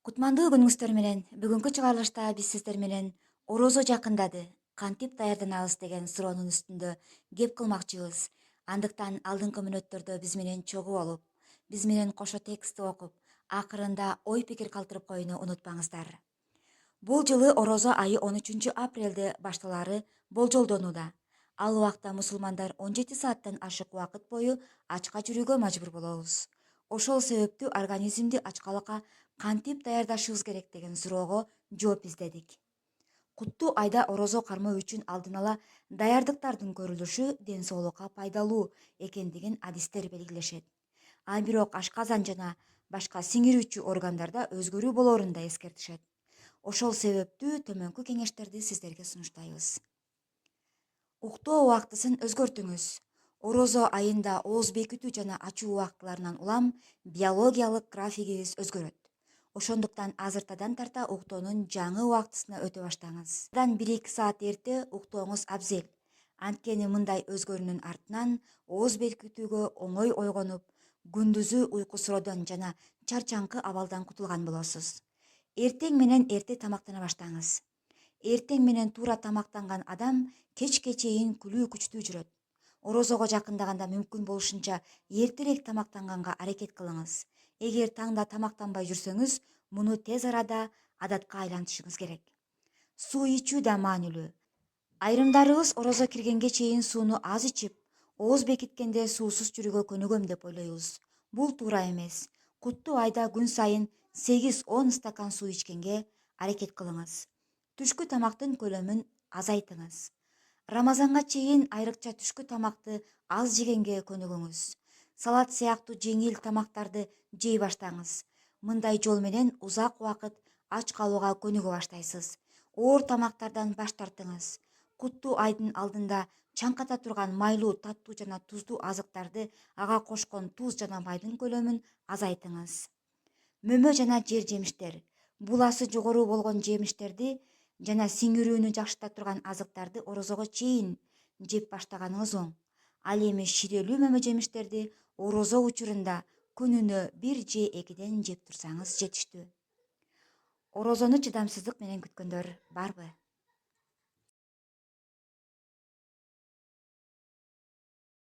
Кутмандуу күнүңүздөр менен бүгүнкү чыгарылышта биз сиздер менен орозо жакындады, кантип даярданабыз деген суроонун үстүндө кеп кылмакчыбыз. Андыктан алдыңкы мүнөттөрдө биз менен чогуу болуп, биз менен кошо текстти окуп, акырында ой пикир калтырып коюуну унутпаңыздар. Бул жылы орозо айы 13 апрелде башталаары болжолдонууда. Ал убакта мусулмандар 17 сааттан ашык убакыт бою ачка жүрүүгө мажбур болобуз. Ошол себептүү организмди ачкалыкка кантип даярдашыбыз керек деген суроого жооп издедик. Куттуу айда орозо кармоо үчүн алдын ала даярдыктардын көрүлүшү ден соолукка пайдалуу экендигин адистер белгилешет. А бирок ашказан жана башка сиңирүүчү органдарда өзгөрүү болоорун да эскертишет. Ошол себептүү төмөнкү кеңештерди сиздерге сунуштайбыз. Уктоо убактысын өзгөртүңүз. Орозо айында ооз бекитүү жана ачуу убактыларынан улам биологиялык графигибиз өзгөрөт. Ошондуктан азыртадан тарта уктоонун жаңы убактысына өтө баштаңыз. 1-2 саат эрте уктооңуз абзел. Анткени мындай өзгөрүүнүн артынан ооз бекитүүгө оңой ойгонуп, күндүзү уйкусуроодон жана чарчаңкы абалдан кутулган болосуз. Эртең менен эрте тамактана баштаңыз. Эртең менен туура тамактанган адам кечке чейин күлүү күчтүү жүрөт. Орозого жакындаганда мүмкүн болушунча эртерээк тамактанганга аракет кылыңыз. Эгер таңда тамактанбай жүрсөңүз, муну тез арада адатка айлантышыңыз керек. Суу ичүү да маанилүү. Айрымдарыбыз орозо киргенге чейин сууну аз ичип, ооз бекиткенде суусуз жүрүүгө көнүгөм деп ойлойбуз. Бул туура эмес. Куттуу айда күн сайын 8-10 стакан суу ичкенге аракет кылыңыз. Түшкү тамактын көлөмүн азайтыңыз. Рамазанга чейин айрыкча түшкү тамакты аз жегенге көнүгүңүз. Салат сыяктуу жеңил тамактарды жей баштаңыз. Мындай жол менен узак убакыт ач калууга көнүгө баштайсыз. Оор тамактардан баш тартыңыз. Куттуу айдын алдында чаңката турган майлуу, таттуу жана туздуу азыктарды, ага кошкон туз жана майдын көлөмүн азайтыңыз. Мөмө жана жер жемиштер. Буласы жогору болгон жемиштерди жана сиңирүүнү жакшырта турган азыктарды орозого чейин жеп баштаганыңыз оң. Ал эми ширелүү мөмө жемиштерди орозо учурунда күнүнө 1 же 2ден жеп турсаңыз жетиштүү. Орозону чыдамсыздык менен күткөндөр барбы?